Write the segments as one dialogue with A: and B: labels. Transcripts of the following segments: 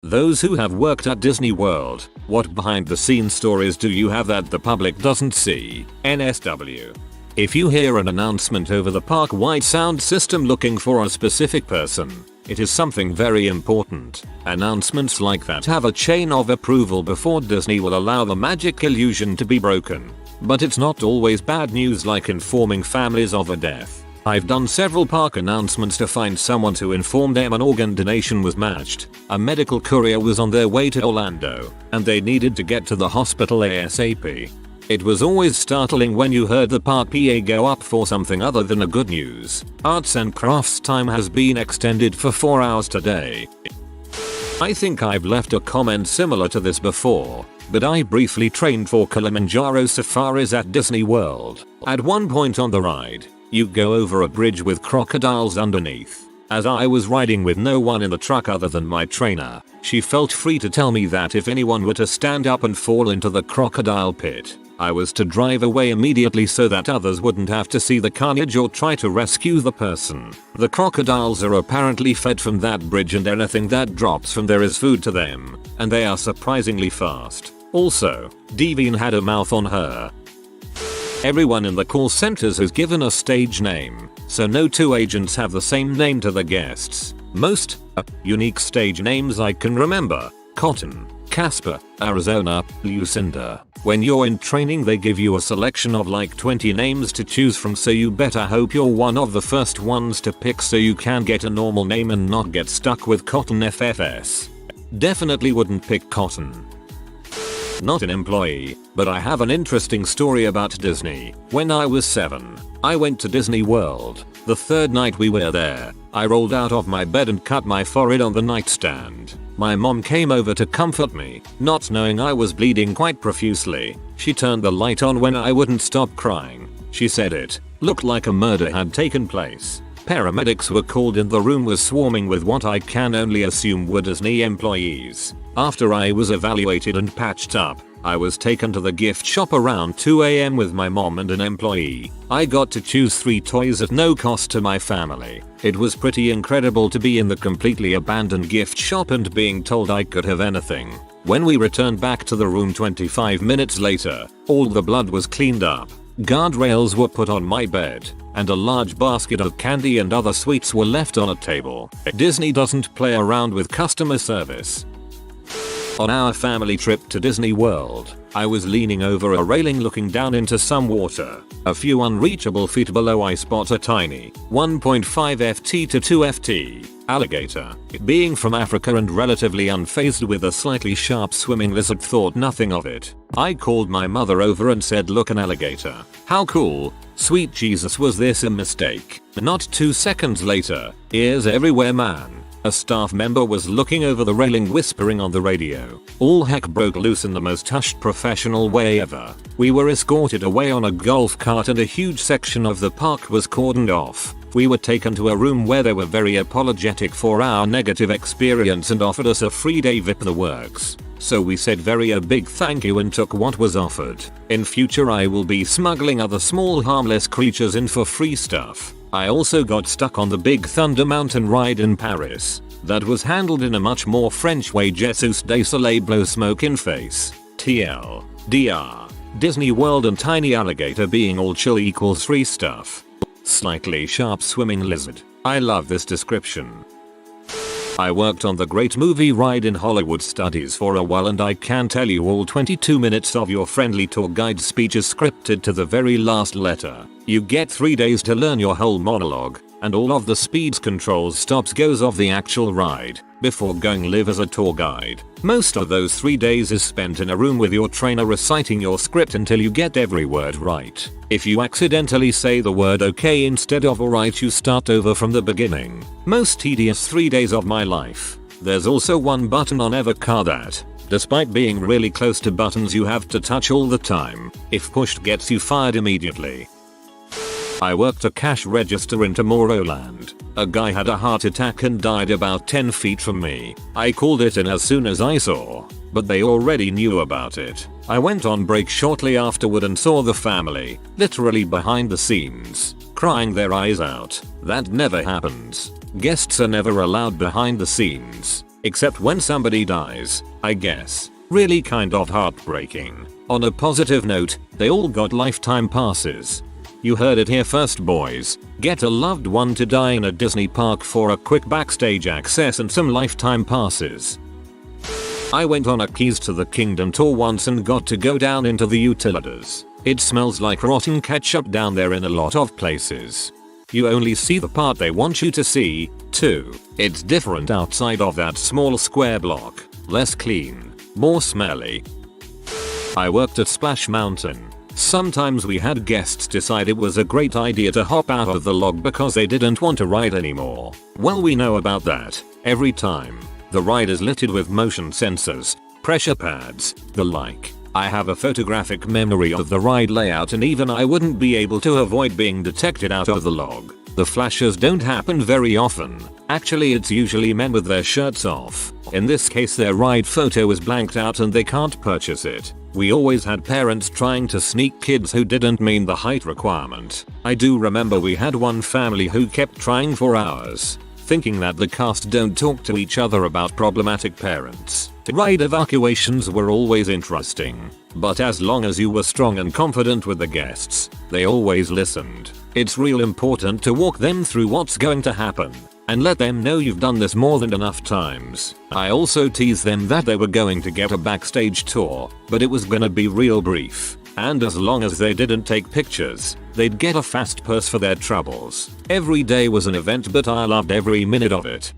A: Those who have worked at Disney World, what behind the scenes stories do you have that the public doesn't see? NSW. If you hear an announcement over the park-wide sound system looking for a specific person, it is something very important. Announcements like that have a chain of approval before Disney will allow the magic illusion to be broken. But it's not always bad news, like informing families of a death. I've done several park announcements to find someone to inform them an organ donation was matched. A medical courier was on their way to Orlando, and they needed to get to the hospital ASAP. It was always startling when you heard the park PA go up for something other than a good news. Arts and crafts time has been extended for 4 hours today. I think I've left a comment similar to this before, but I briefly trained for Kilimanjaro safaris at Disney World. At one point on the ride, you go over a bridge with crocodiles underneath. As I was riding with no one in the truck other than my trainer, she felt free to tell me that if anyone were to stand up and fall into the crocodile pit, I was to drive away immediately so that others wouldn't have to see the carnage or try to rescue the person. The crocodiles are apparently fed from that bridge, and anything that drops from there is food to them, and they are surprisingly fast. Also, Devine had a mouth on her. Everyone in the call centers has given a stage name, so no two agents have the same name to the guests. Most unique stage names I can remember: Cotton, Casper, Arizona, Lucinda. When you're in training they give you a selection of like 20 names to choose from, so you better hope you're one of the first ones to pick so you can get a normal name and not get stuck with Cotton FFS. Definitely wouldn't pick Cotton. Not an employee, but I have an interesting story about Disney. When I was 7, I went to Disney World. The third night we were there, I rolled out of my bed and cut my forehead on the nightstand. My mom came over to comfort me, not knowing I was bleeding quite profusely. She turned the light on when I wouldn't stop crying. She said it looked like a murder had taken place. Paramedics were called and the room was swarming with what I can only assume were Disney employees. After I was evaluated and patched up, I was taken to the gift shop around 2 AM with my mom and an employee. I got to choose 3 toys at no cost to my family. It was pretty incredible to be in the completely abandoned gift shop and being told I could have anything. When we returned back to the room 25 minutes later, all the blood was cleaned up. Guardrails were put on my bed, and a large basket of candy and other sweets were left on a table. Disney doesn't play around with customer service. On our family trip to Disney World, I was leaning over a railing looking down into some water. A few unreachable feet below I spot a tiny 1.5 ft to 2 ft alligator. Being from Africa and relatively unfazed with a slightly sharp swimming lizard, thought nothing of it. I called my mother over and said, "Look, an alligator. How cool." Sweet Jesus, was this a mistake? Not 2 seconds later, ears everywhere, man. A staff member was looking over the railing whispering on the radio. All heck broke loose in the most hushed professional way ever. We were escorted away on a golf cart and a huge section of the park was cordoned off. We were taken to a room where they were very apologetic for our negative experience and offered us a free day VIP, the works. So we said a big thank you and took what was offered. In future I will be smuggling other small harmless creatures in for free stuff. I also got stuck on the Big Thunder Mountain ride in Paris. That was handled in a much more French way. Jesus de Soleil, blow smoke in face. TL. DR. Disney World and tiny alligator being all chill equals free stuff. Slightly sharp swimming lizard. I love this description. I worked on the Great Movie Ride in Hollywood Studies for a while, and I can tell you all 22 minutes of your friendly tour guide speech is scripted to the very last letter. You get 3 days to learn your whole monologue, and all of the speeds, controls, stops, goes of the actual ride before going live as a tour guide. Most of those 3 days is spent in a room with your trainer reciting your script until you get every word right. If you accidentally say the word okay instead of alright, you start over from the beginning. Most tedious 3 days of my life. There's also one button on every car that, despite being really close to buttons you have to touch all the time, if pushed gets you fired immediately. I worked a cash register in Tomorrowland. A guy had a heart attack and died about 10 feet from me. I called it in as soon as I saw, but they already knew about it. I went on break shortly afterward and saw the family, literally behind the scenes, crying their eyes out. That never happens. Guests are never allowed behind the scenes. Except when somebody dies, I guess. Really kind of heartbreaking. On a positive note, they all got lifetime passes. You heard it here first, boys. Get a loved one to die in a Disney park for a quick backstage access and some lifetime passes. I went on a Keys to the Kingdom tour once and got to go down into the utilidors. It smells like rotten ketchup down there in a lot of places. You only see the part they want you to see, too. It's different outside of that small square block. Less clean. More smelly. I worked at Splash Mountain. Sometimes we had guests decide it was a great idea to hop out of the log because they didn't want to ride anymore. Well, we know about that. Every time. The ride is littered with motion sensors, pressure pads, the like. I have a photographic memory of the ride layout, and even I wouldn't be able to avoid being detected out of the log. The flashes don't happen very often. Actually, it's usually men with their shirts off. In this case, their ride photo is blanked out and they can't purchase it. We always had parents trying to sneak kids who didn't meet the height requirement. I do remember we had one family who kept trying for hours, thinking that the cast don't talk to each other about problematic parents. Ride evacuations were always interesting, but as long as you were strong and confident with the guests, they always listened. It's real important to walk them through what's going to happen and let them know you've done this more than enough times. I also teased them that they were going to get a backstage tour, but it was gonna be real brief. And as long as they didn't take pictures, they'd get a fast pass for their troubles. Every day was an event, but I loved every minute of it.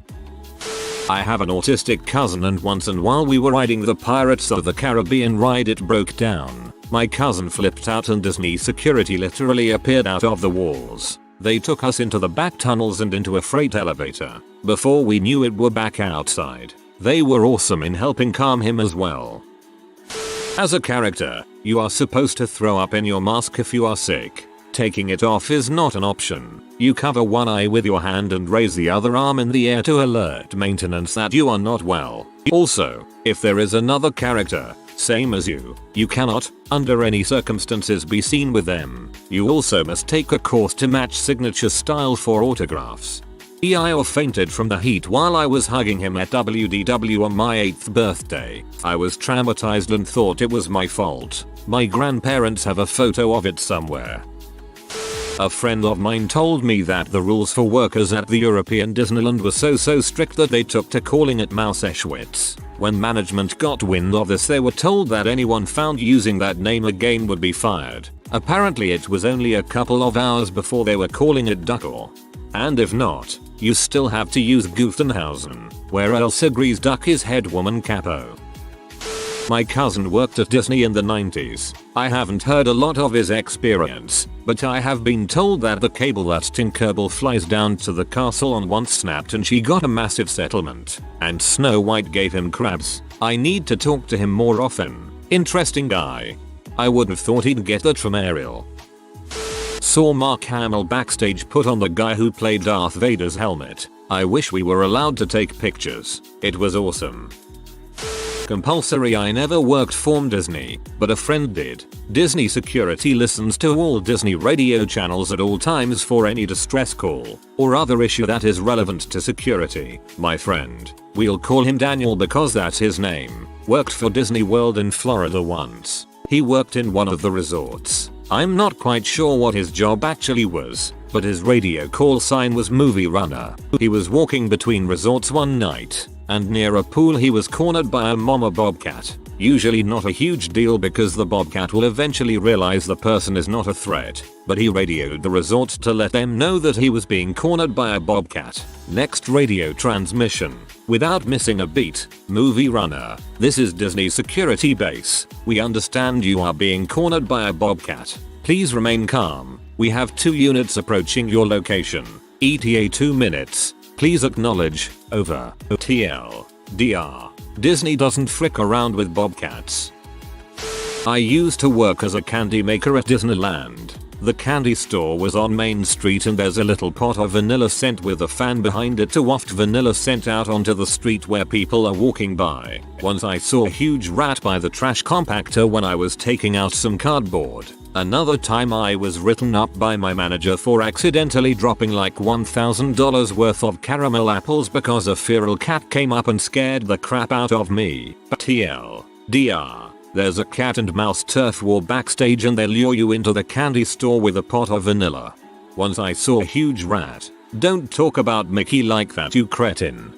A: I have an autistic cousin, and once while we were riding the Pirates of the Caribbean ride, it broke down. My cousin flipped out and Disney security literally appeared out of the walls. They took us into the back tunnels and into a freight elevator. Before we knew it, we're back outside. They were awesome in helping calm him as well. As a character, you are supposed to throw up in your mask if you are sick. Taking it off is not an option. You cover one eye with your hand and raise the other arm in the air to alert maintenance that you are not well. Also, if there is another character, same as you cannot, under any circumstances, be seen with them. You also must take a course to match signature style for autographs. I fainted from the heat while I was hugging him at WDW on my 8th birthday. I was traumatized and thought it was my fault. My grandparents have a photo of it somewhere. A friend of mine told me that the rules for workers at the European Disneyland were so strict that they took to calling it Mouse Auschwitz. When management got wind of this, they were told that anyone found using that name again would be fired. Apparently it was only a couple of hours before they were calling it Duckor. And if not, you still have to use Gutenhausen, where Elsa Grease Duck is head woman capo. My cousin worked at Disney in the 90s. I haven't heard a lot of his experience, but I have been told that the cable that Tinkerbell flies down to the castle on once snapped and she got a massive settlement, and Snow White gave him crabs. I need to talk to him more often. Interesting guy. I would have thought he'd get that from Ariel. Saw Mark Hamill backstage put on the guy who played Darth Vader's helmet. I wish we were allowed to take pictures. It was awesome. Compulsory. I never worked for Disney, but a friend did. Disney security listens to all Disney radio channels at all times for any distress call or other issue that is relevant to security. My friend, we'll call him Daniel because that's his name, worked for Disney World in Florida once. He worked in one of the resorts. I'm not quite sure what his job actually was, but his radio call sign was Movie Runner. He was walking between resorts one night, and near a pool he was cornered by a mama bobcat. Usually not a huge deal because the bobcat will eventually realize the person is not a threat, but he radioed the resort to let them know that he was being cornered by a bobcat. Next radio transmission. Without missing a beat, Movie Runner, this is Disney security base. We understand you are being cornered by a bobcat. Please remain calm. We have 2 units approaching your location. ETA 2 minutes. Please acknowledge. Over. TL. DR. Disney doesn't frick around with bobcats. I used to work as a candy maker at Disneyland. The candy store was on Main Street and there's a little pot of vanilla scent with a fan behind it to waft vanilla scent out onto the street where people are walking by. Once I saw a huge rat by the trash compactor when I was taking out some cardboard. Another time I was written up by my manager for accidentally dropping like $1,000 worth of caramel apples because a feral cat came up and scared the crap out of me. TLDR. There's a cat and mouse turf war backstage and they lure you into the candy store with a pot of vanilla. Once I saw a huge rat. Don't talk about Mickey like that, you cretin.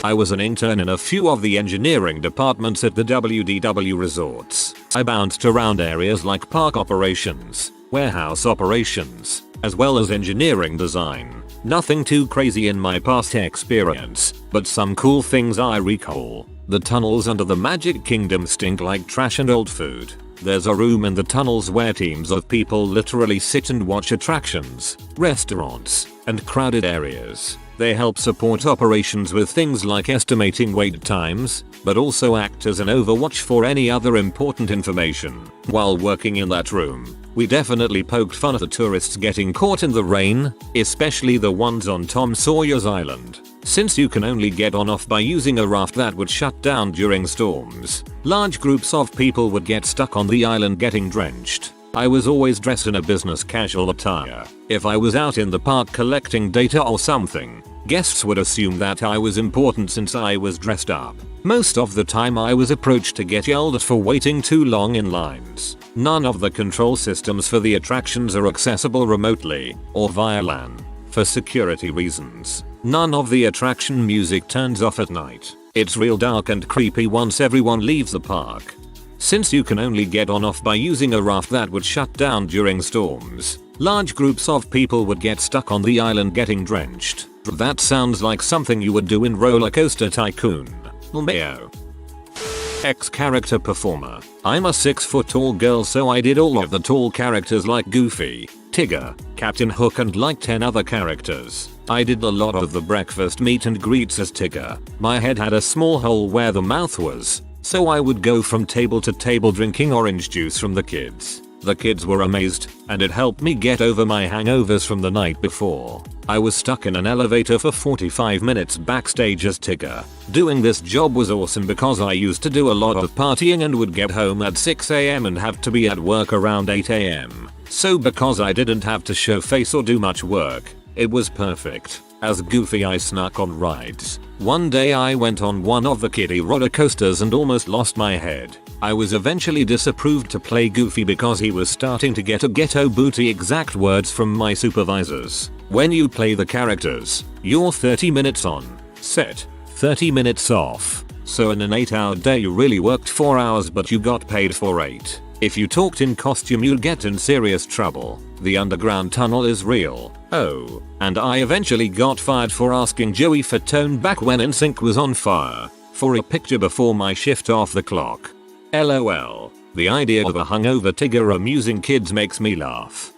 A: I was an intern in a few of the engineering departments at the WDW resorts. I bounced around areas like park operations, warehouse operations, as well as engineering design. Nothing too crazy in my past experience, but some cool things I recall. The tunnels under the Magic Kingdom stink like trash and old food. There's a room in the tunnels where teams of people literally sit and watch attractions, restaurants, and crowded areas. They help support operations with things like estimating wait times, but also act as an overwatch for any other important information. While working in that room, we definitely poked fun at the tourists getting caught in the rain, especially the ones on Tom Sawyer's Island. Since you can only get on off by using a raft that would shut down during storms, large groups of people would get stuck on the island getting drenched. I was always dressed in a business casual attire. If I was out in the park collecting data or something, guests would assume that I was important since I was dressed up. Most of the time I was approached to get yelled at for waiting too long in lines. None of the control systems for the attractions are accessible remotely or via LAN. For security reasons, none of the attraction music turns off at night. It's real dark and creepy once everyone leaves the park. Since you can only get on off by using a raft that would shut down during storms, large groups of people would get stuck on the island getting drenched. That sounds like something you would do in Roller Coaster Tycoon. LMAO. Ex-character performer. I'm a 6-foot tall girl, so I did all of the tall characters like Goofy, Tigger, Captain Hook and like 10 other characters. I did a lot of the breakfast meet and greets as Tigger. My head had a small hole where the mouth was, so I would go from table to table drinking orange juice from the kids. The kids were amazed, and it helped me get over my hangovers from the night before. I was stuck in an elevator for 45 minutes backstage as Tigger. Doing this job was awesome because I used to do a lot of partying and would get home at 6 AM and have to be at work around 8 AM. So because I didn't have to show face or do much work, it was perfect. As Goofy I snuck on rides. One day I went on one of the kiddie roller coasters and almost lost my head. I was eventually disapproved to play Goofy because he was starting to get a ghetto booty exact words from my supervisors. When you play the characters, you're 30 minutes on set, 30 minutes off. So in an 8-hour day you really worked 4 hours but you got paid for 8. If you talked in costume you'd get in serious trouble. The underground tunnel is real. Oh, and I eventually got fired for asking Joey Fatone back when NSYNC was on fire for a picture before my shift off the clock. LOL. The idea of a hungover Tigger amusing kids makes me laugh.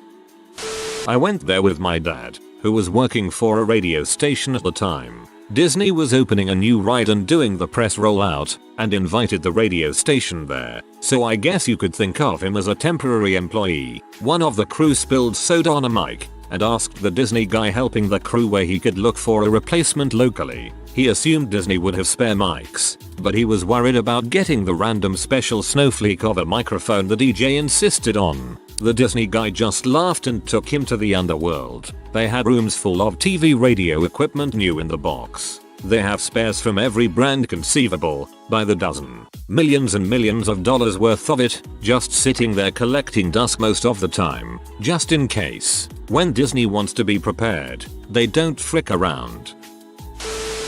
A: I went there with my dad, who was working for a radio station at the time. Disney was opening a new ride and doing the press rollout, and invited the radio station there, so I guess you could think of him as a temporary employee. One of the crew spilled soda on a mic, and asked the Disney guy helping the crew where he could look for a replacement locally. He assumed Disney would have spare mics, but he was worried about getting the random special snowflake of a microphone the DJ insisted on. The Disney guy just laughed and took him to the underworld. They had rooms full of TV radio equipment new in the box. They have spares from every brand conceivable, by the dozen. Millions and millions of dollars worth of it, just sitting there collecting dust most of the time, just in case. When Disney wants to be prepared, they don't frick around.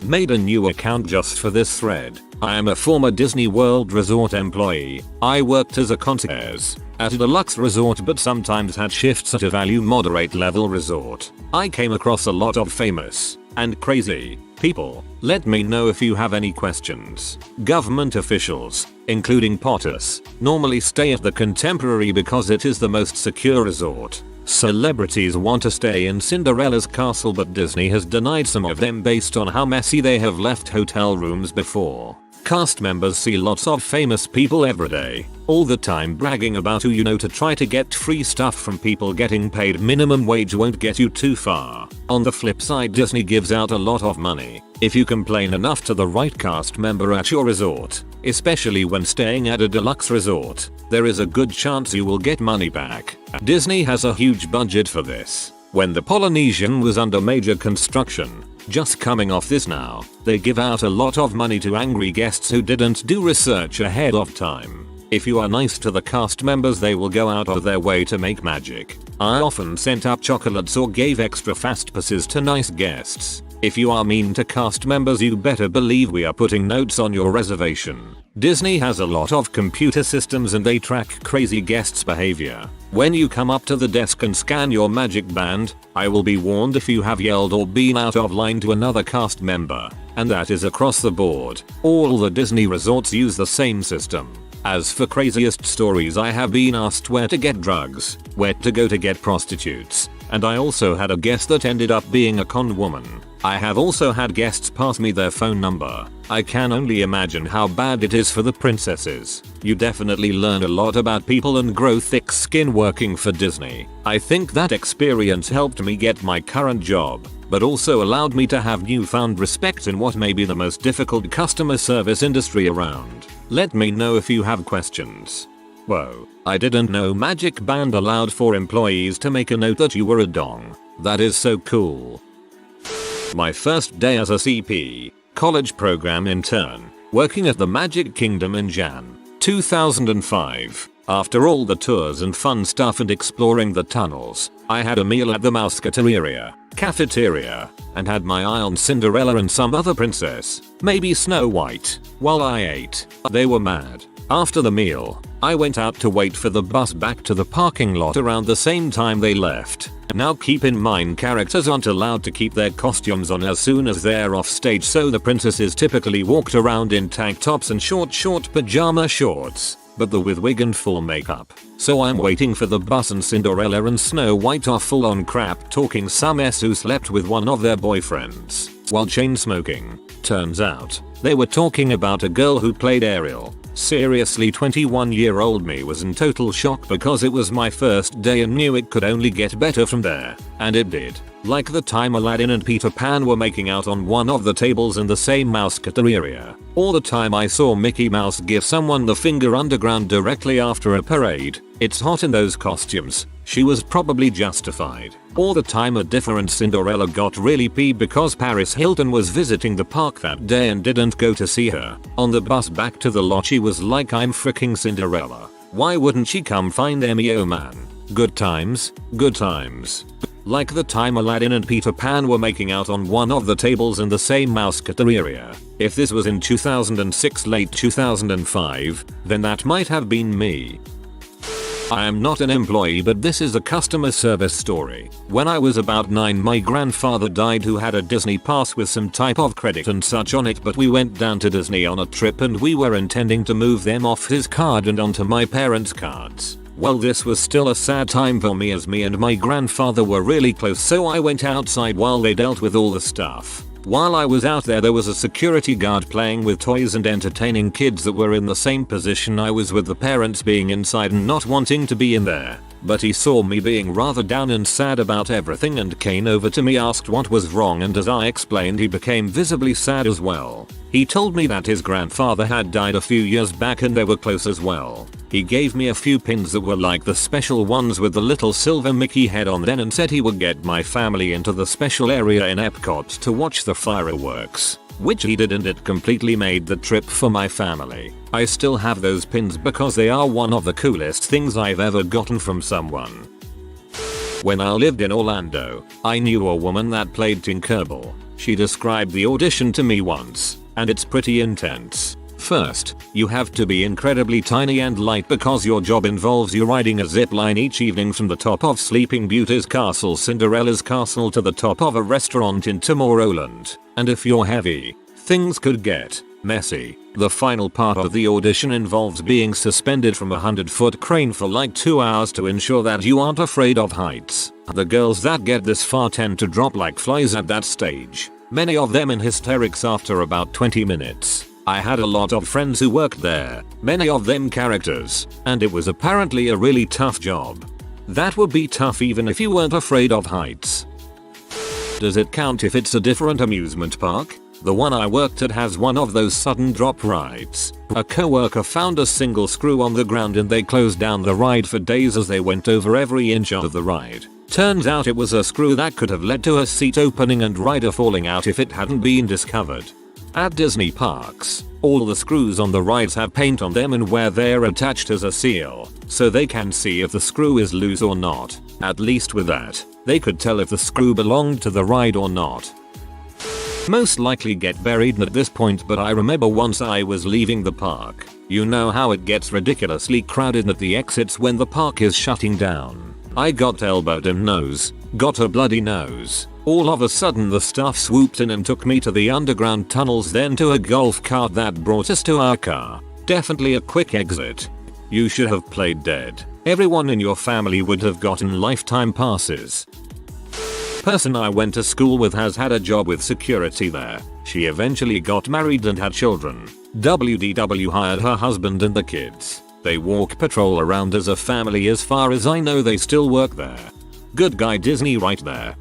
A: Made a new account just for this thread. I am a former Disney World Resort employee. I worked as a concierge at a deluxe resort but sometimes had shifts at a value moderate level resort. I came across a lot of famous and crazy people. Let me know if you have any questions. Government officials, including POTUS, normally stay at the Contemporary because it is the most secure resort. Celebrities want to stay in Cinderella's castle but Disney has denied some of them based on how messy they have left hotel rooms before. Cast members see lots of famous people every day. all the time bragging about who you know to try to get free stuff from people. Getting paid minimum wage won't get you too far. On the flip side, Disney gives out a lot of money if you complain enough to the right cast member at your resort, especially when staying at a deluxe resort. There is a good chance you will get money back. Disney has a huge budget for this. When the Polynesian was under major construction, just coming off this now, they give out a lot of money to angry guests who didn't do research ahead of time. If you are nice to the cast members, they will go out of their way to make magic. I often sent up chocolates or gave extra fast passes to nice guests. If you are mean to cast members, you better believe we are putting notes on your reservation. Disney has a lot of computer systems and they track crazy guests' behavior. When you come up to the desk and scan your magic band, I will be warned if you have yelled or been out of line to another cast member. And that is across the board. All the Disney resorts use the same system. As for craziest stories, I have been asked where to get drugs, where to go to get prostitutes, and I also had a guest that ended up being a con woman. I have also had guests pass me their phone number. I can only imagine how bad it is for the princesses. You definitely learn a lot about people and grow thick skin working for Disney. I think that experience helped me get my current job, but also allowed me to have newfound respect in what may be the most difficult customer service industry around. Let me know if you have questions. Whoa, I didn't know Magic Band allowed for employees to make a note that you were a dong. That is so cool. My first day as a CP, college program intern, working at the Magic Kingdom in Jan. 2005. After all the tours and fun stuff and exploring the tunnels, I had a meal at the Mousquetaria cafeteria and had my eye on Cinderella and some other princess, maybe Snow White. While I ate, they were mad. After the meal, I went out to wait for the bus back to the parking lot around the same time they left. Now keep in mind, characters aren't allowed to keep their costumes on as soon as they're off stage, so the princesses typically walked around in tank tops and short pajama shorts, but the with wig and full makeup. So I'm waiting for the bus and Cinderella and Snow White are full on crap talking some s who slept with one of their boyfriends while chain smoking. Turns out, they were talking about a girl who played Ariel. Seriously, 21-year-old me was in total shock because it was my first day and knew it could only get better from there. And it did. Like the time Aladdin and Peter Pan were making out on one of the tables in the same Mousquetaria. Or the time I saw Mickey Mouse give someone the finger underground directly after a parade. It's hot in those costumes. She was probably justified. Or the time a different Cinderella got really peeved because Paris Hilton was visiting the park that day and didn't go to see her. On the bus back to the lot, she was like, "I'm freaking Cinderella. Why wouldn't she come find me? Oh man." Good times, good times. Like the time Aladdin and Peter Pan were making out on one of the tables in the same Mousquetaria. If this was in 2006, late 2005, then that might have been me. I am not an employee, but this is a customer service story. When I was about 9, my grandfather died, who had a Disney pass with some type of credit and such on it, but we went down to Disney on a trip and we were intending to move them off his card and onto my parents' cards. Well, this was still a sad time for me as me and my grandfather were really close, so I went outside while they dealt with all the stuff. While I was out there was a security guard playing with toys and entertaining kids that were in the same position I was, with the parents being inside and not wanting to be in there. But he saw me being rather down and sad about everything and came over to me, asked what was wrong, and as I explained, he became visibly sad as well. He told me that his grandfather had died a few years back and they were close as well. He gave me a few pins that were like the special ones with the little silver Mickey head on them and said he would get my family into the special area in Epcot to watch the fireworks. Which he did, and it completely made the trip for my family. I still have those pins because they are one of the coolest things I've ever gotten from someone. When I lived in Orlando, I knew a woman that played Tinkerbell. She described the audition to me once, and it's pretty intense. First, you have to be incredibly tiny and light because your job involves you riding a zip line each evening from the top of Sleeping Beauty's castle, Cinderella's castle, to the top of a restaurant in Tomorrowland. And if you're heavy, things could get messy. The final part of the audition involves being suspended from a 100-foot crane for like 2 hours to ensure that you aren't afraid of heights. The girls that get this far tend to drop like flies at that stage, many of them in hysterics after about 20 minutes. I had a lot of friends who worked there, many of them characters, and it was apparently a really tough job. That would be tough even if you weren't afraid of heights. Does it count if it's a different amusement park? The one I worked at has one of those sudden drop rides. A coworker found a single screw on the ground and they closed down the ride for days as they went over every inch of the ride. Turns out it was a screw that could have led to a seat opening and rider falling out if it hadn't been discovered. At Disney parks, all the screws on the rides have paint on them and where they're attached as a seal, so they can see if the screw is loose or not. At least with that, they could tell if the screw belonged to the ride or not. Most likely get buried at this point, but I remember once I was leaving the park. You know how it gets ridiculously crowded at the exits when the park is shutting down. I got elbowed and got a bloody nose. All of a sudden the staff swooped in and took me to the underground tunnels, then to a golf cart that brought us to our car. Definitely a quick exit. You should have played dead. Everyone in your family would have gotten lifetime passes. Person I went to school with has had a job with security there. She eventually got married and had children. WDW hired her husband and the kids. They walk patrol around as a family. As far as I know, they still work there. Good guy Disney right there.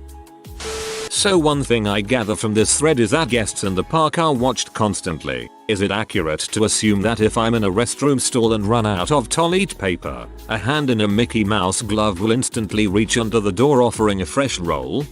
A: So one thing I gather from this thread is that guests in the park are watched constantly. Is it accurate to assume that if I'm in a restroom stall and run out of toilet paper, a hand in a Mickey Mouse glove will instantly reach under the door offering a fresh roll?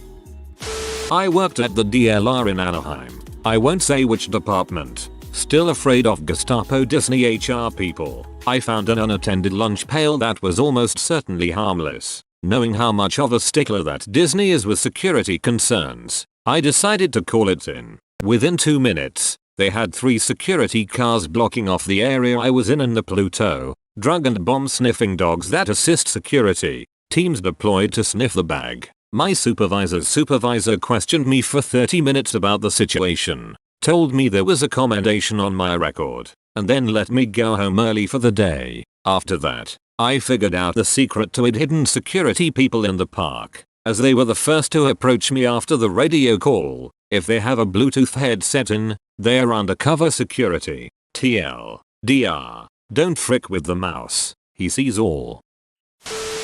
A: I worked at the DLR in Anaheim. I won't say which department. Still afraid of Gestapo Disney HR people. I found an unattended lunch pail that was almost certainly harmless. Knowing how much of a stickler that Disney is with security concerns, I decided to call it in. Within 2 minutes, they had 3 security cars blocking off the area I was in and the Pluto, drug and bomb sniffing dogs that assist security teams deployed to sniff the bag. My supervisor's supervisor questioned me for 30 minutes about the situation, told me there was a commendation on my record, and then let me go home early for the day. After that, I figured out the secret to it: hidden security people in the park, as they were the first to approach me after the radio call. If they have a Bluetooth headset in, they're undercover security. TLDR. Don't frick with the mouse. He sees all.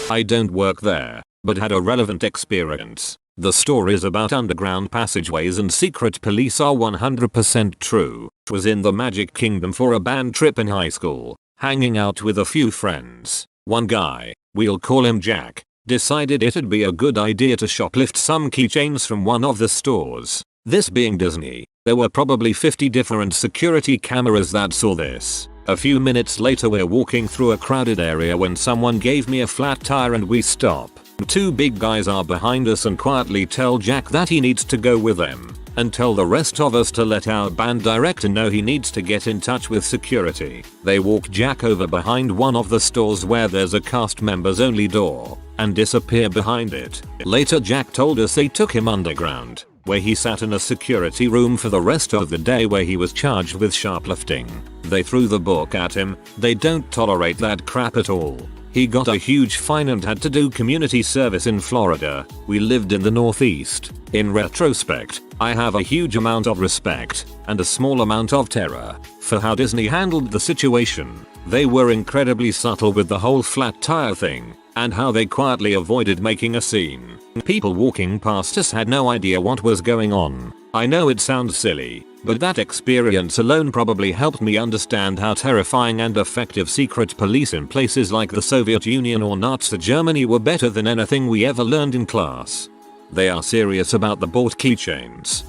A: I don't work there, but had a relevant experience. The stories about underground passageways and secret police are 100% true. Was in the Magic Kingdom for a band trip in high school, hanging out with a few friends. One guy, we'll call him Jack, decided it'd be a good idea to shoplift some keychains from one of the stores. This being Disney, there were probably 50 different security cameras that saw this. A few minutes later we're walking through a crowded area when someone gave me a flat tire and we stop. 2 big guys are behind us and quietly tell Jack that he needs to go with them, and tell the rest of us to let our band director know he needs to get in touch with security. They walk Jack over behind one of the stores where there's a cast members only door, and disappear behind it. Later Jack told us they took him underground, where he sat in a security room for the rest of the day where he was charged with shoplifting. They threw the book at him. They don't tolerate that crap at all. He got a huge fine and had to do community service in Florida. We lived in the Northeast. In retrospect, I have a huge amount of respect and a small amount of terror for how Disney handled the situation. They were incredibly subtle with the whole flat tire thing, and how they quietly avoided making a scene. People walking past us had no idea what was going on. I know it sounds silly, but that experience alone probably helped me understand how terrifying and effective secret police in places like the Soviet Union or Nazi Germany were better than anything we ever learned in class. They are serious about the bought keychains.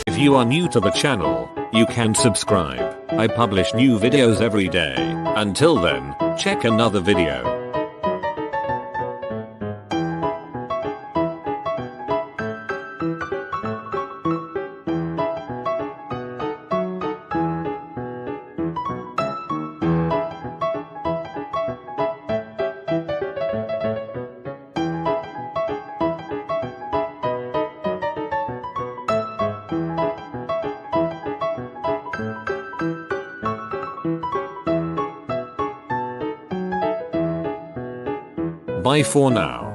A: If you are new to the channel, you can subscribe. I publish new videos every day. Until then, check another video. Bye for now.